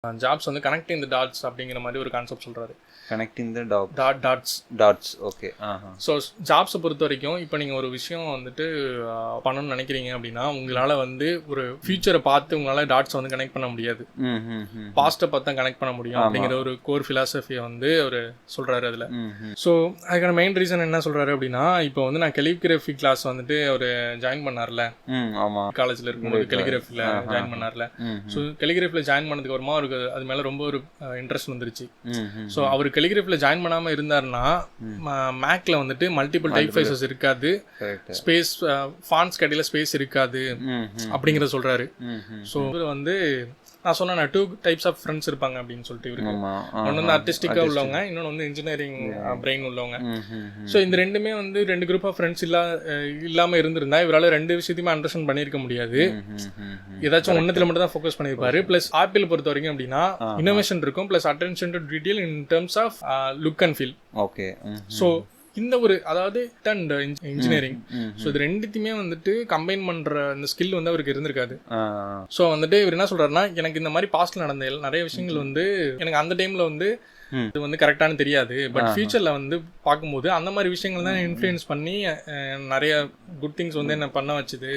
Jobs வந்து connecting the dots அப்படிங்கிற மாதிரி ஒரு கான்செப்ட் சொல்கிறாரு. Connecting the dots okay. So ஜாப்ஸை பொறுத்த வரைக்கும் இப்போ நீங்கள் ஒரு விஷயம் வந்துட்டு பண்ணணும்னு நினைக்கிறீங்க அப்படின்னா உங்களால் வந்து ஒரு ஃபியூச்சரை பார்த்து உங்களால் டாட்ஸை வந்து கனெக்ட் பண்ண முடியாது, பாஸ்ட்டை பார்த்து தான் கனெக்ட் பண்ண முடியும் அப்படிங்கிற ஒரு கோர் ஃபிலாசபியை வந்து அவர் சொல்கிறாரு அதில். ஸோ அதுக்கான மெயின் ரீசன் என்ன சொல்கிறாரு அப்படின்னா, இப்போ வந்து நான் கெலிகிராஃபி கிளாஸ் வந்துட்டு அவர் ஜாயின் பண்ணார்ல, காலேஜில் இருக்கும்போது கெலிகிராஃபியில் ஜாயின் பண்ணார்ல. ஸோ கெலிகிராஃபியில் ஜாயின் பண்ணதுக்கு அப்புறமா அவருக்கு அது மேலே ரொம்ப ஒரு இன்ட்ரெஸ்ட் வந்துருச்சு. ஸோ அவர் கெலிகிராஃபியில் ஜாயின் பண்ணாமல் இருந்தாருன்னா மேக்ல வந்துட்டு மல்டிபிள் டைப் ஃபைசஸ் இருக்காது, ஸ்பேஸ் ஃபான்ட்ஸ் கடையில் ஸ்பேஸ் இருக்காது அப்படிங்கிறத சொல்கிறாரு. ஸோ இவர் வந்து நான் சொன்னேன் 2 டைப்ஸ் ஆஃப் ஃப்ரெண்ட்ஸ் இருப்பாங்க அப்படின்னு சொல்லிட்டு இவருக்கு. ஒன்று வந்து ஆர்டிஸ்டிக்காக உள்ளவங்க, இன்னொன்று வந்து இன்ஜினியரிங் பிரெயின் உள்ளவங்க. ஸோ இந்த ரெண்டுமே வந்து 2 குரூப் ஆஃப் ஃப்ரெண்ட்ஸ் இல்லாமல் இருந்திருந்தா இவரால் 2 விஷயத்தையுமே அண்டர்ஸ்டாண்ட் பண்ணியிருக்க முடியாது. ஏதாச்சும் ஒன்றத்தில் மட்டும் தான் ஃபோக்கஸ் பண்ணியிருப்பாரு. ப்ளஸ் ஆப்பிள் பொறுத்த வரைக்கும் அப்படின்னா இன்னோவேஷன் இருக்கும், plus attention to detail in terms of look and feel. Okay. So இந்த ஒரு அதாவது அண்ட் இன்ஜினியரிங், ஸோ இது ரெண்டுத்தையுமே வந்துட்டு கம்பைன் பண்ற இந்த ஸ்கில் வந்து அவருக்கு இருந்திருக்காது. ஸோ வந்துட்டு இவர் என்ன சொல்றாருன்னா, எனக்கு இந்த மாதிரி பாஸ்ட்ல நடந்த நிறைய விஷயங்கள் வந்து எனக்கு அந்த டைம்ல வந்து இது வந்து கரெக்டானு தெரியாது, பட் ஃபியூச்சர்ல வந்து பார்க்கும்போது அந்த மாதிரி விஷயங்கள் தான் இன்ஃப்ளூயன்ஸ் பண்ணி நிறைய குட் திங்ஸ் வந்து என்ன பண்ண வச்சுது.